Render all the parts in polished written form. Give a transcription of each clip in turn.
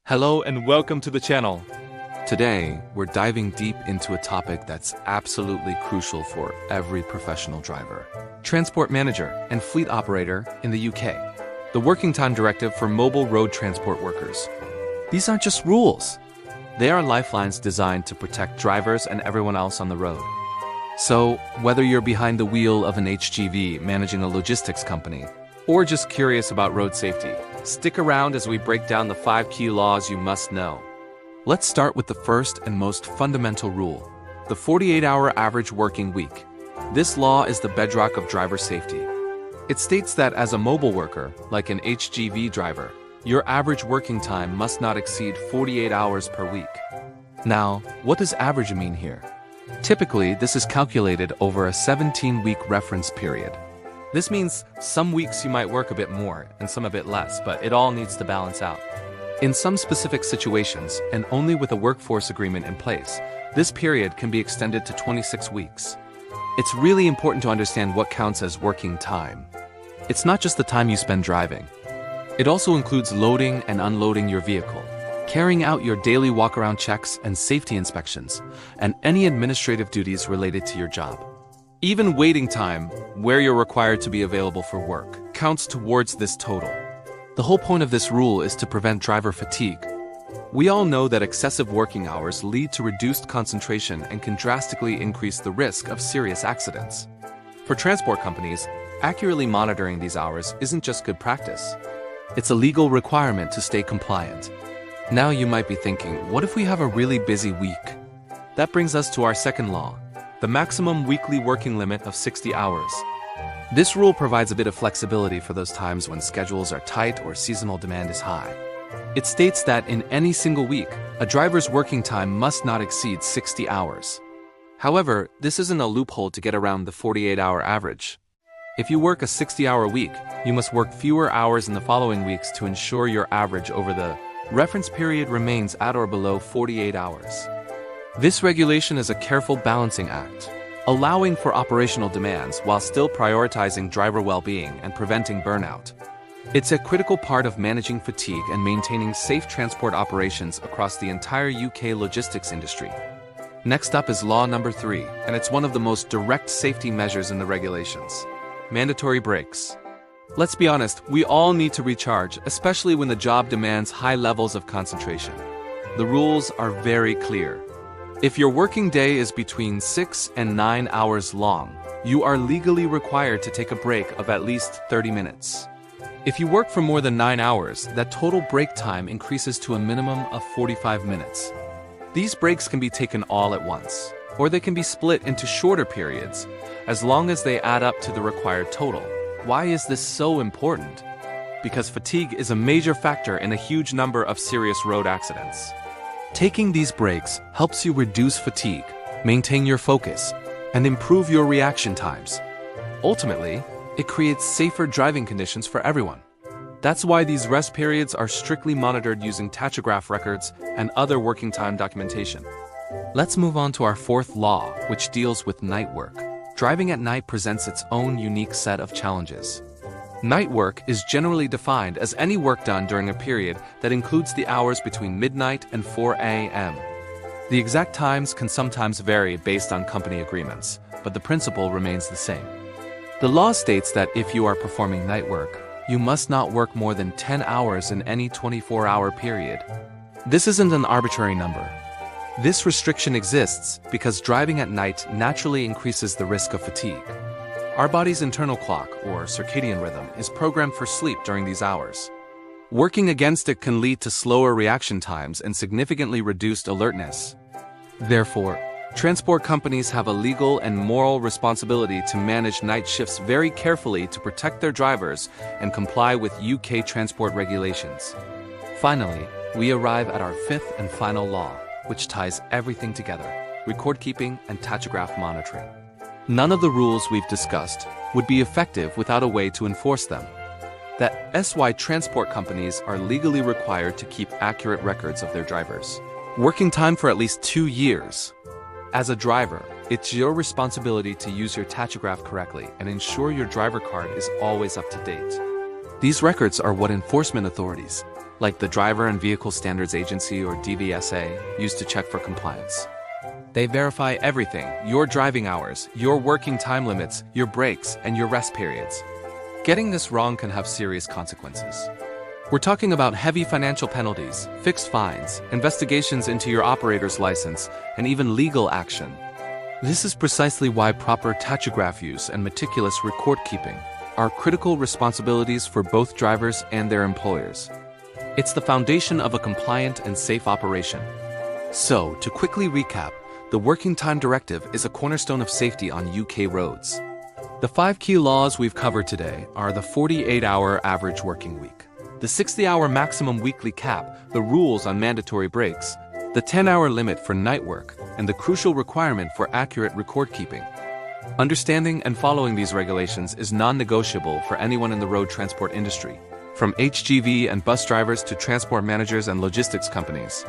Hello and welcome to the channel. Today, we're diving deep into a topic that's absolutely crucial for every professional driver. Transport manager and fleet operator in the UK. The Working Time Directive for mobile road transport workers. These aren't just rules. They are lifelines designed to protect drivers and everyone else on the road. So, whether you're behind the wheel of an HGV managing a logistics company, or just curious about road safety, stick around as we break down the 5 key laws you must know. Let's start with the first and most fundamental rule, the 48-hour average working week. This law is the bedrock of driver safety. It states that as a mobile worker, like an HGV driver, your average working time must not exceed 48 hours per week. Now, what does average mean here? Typically, this is calculated over a 17-week reference period. This means some weeks you might work a bit more and some a bit less, but it all needs to balance out. In some specific situations, and only with a workforce agreement in place, this period can be extended to 26 weeks. It's really important to understand what counts as working time. It's not just the time you spend driving. It also includes loading and unloading your vehicle, carrying out your daily walk-around checks and safety inspections, and any administrative duties related to your job. Even waiting time, where you're required to be available for work, counts towards this total. The whole point of this rule is to prevent driver fatigue. We all know that excessive working hours lead to reduced concentration and can drastically increase the risk of serious accidents. For transport companies, accurately monitoring these hours isn't just good practice. It's a legal requirement to stay compliant. Now you might be thinking, what if we have a really busy week? That brings us to our second law, the maximum weekly working limit of 60 hours. This rule provides a bit of flexibility for those times when schedules are tight or seasonal demand is high. It states that in any single week, a driver's working time must not exceed 60 hours. However, this isn't a loophole to get around the 48-hour average. If you work a 60-hour week, you must work fewer hours in the following weeks to ensure your average over the reference period remains at or below 48 hours. This regulation is a careful balancing act, allowing for operational demands while still prioritizing driver well-being and preventing burnout. It's a critical part of managing fatigue and maintaining safe transport operations across the entire UK logistics industry. Next up is law number 3, and it's one of the most direct safety measures in the regulations: mandatory breaks. Let's be honest, we all need to recharge, especially when the job demands high levels of concentration. The rules are very clear. If your working day is between 6 and 9 hours long, you are legally required to take a break of at least 30 minutes. If you work for more than 9 hours, that total break time increases to a minimum of 45 minutes. These breaks can be taken all at once, or they can be split into shorter periods, as long as they add up to the required total. Why is this so important? Because fatigue is a major factor in a huge number of serious road accidents. Taking these breaks helps you reduce fatigue, maintain your focus, and improve your reaction times. Ultimately, it creates safer driving conditions for everyone. That's why these rest periods are strictly monitored using tachograph records and other working time documentation. Let's move on to our fourth law, which deals with night work. Driving at night presents its own unique set of challenges. Night work is generally defined as any work done during a period that includes the hours between midnight and 4 a.m. The exact times can sometimes vary based on company agreements, but the principle remains the same. The law states that if you are performing night work, you must not work more than 10 hours in any 24-hour period. This isn't an arbitrary number. This restriction exists because driving at night naturally increases the risk of fatigue. Our body's internal clock, or circadian rhythm, is programmed for sleep during these hours. Working against it can lead to slower reaction times and significantly reduced alertness. Therefore, transport companies have a legal and moral responsibility to manage night shifts very carefully to protect their drivers and comply with UK transport regulations. Finally, we arrive at our fifth and final law, which ties everything together: record keeping and tachograph monitoring. None of the rules we've discussed would be effective without a way to enforce them. That's why transport companies are legally required to keep accurate records of their drivers. Working time for at least 2 years. As a driver, it's your responsibility to use your tachograph correctly and ensure your driver card is always up to date. These records are what enforcement authorities, like the Driver and Vehicle Standards Agency or DVSA, used to check for compliance. They verify everything: your driving hours, your working time limits, your breaks, and your rest periods. Getting this wrong can have serious consequences. We're talking about heavy financial penalties, fixed fines, investigations into your operator's license, and even legal action. This is precisely why proper tachograph use and meticulous record keeping are critical responsibilities for both drivers and their employers. It's the foundation of a compliant and safe operation. So, to quickly recap, the Working Time Directive is a cornerstone of safety on UK roads. The 5 key laws we've covered today are the 48-hour average working week, the 60-hour maximum weekly cap, the rules on mandatory breaks, the 10-hour limit for night work, and the crucial requirement for accurate record keeping. Understanding and following these regulations is non-negotiable for anyone in the road transport industry, from HGV and bus drivers to transport managers and logistics companies.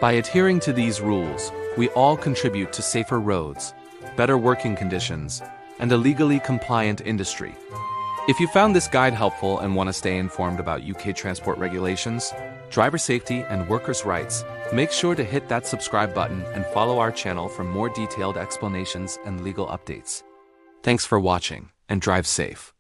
By adhering to these rules, we all contribute to safer roads, better working conditions, and a legally compliant industry. If you found this guide helpful and want to stay informed about UK transport regulations, driver safety, and workers' rights, make sure to hit that subscribe button and follow our channel for more detailed explanations and legal updates. Thanks for watching, and drive safe.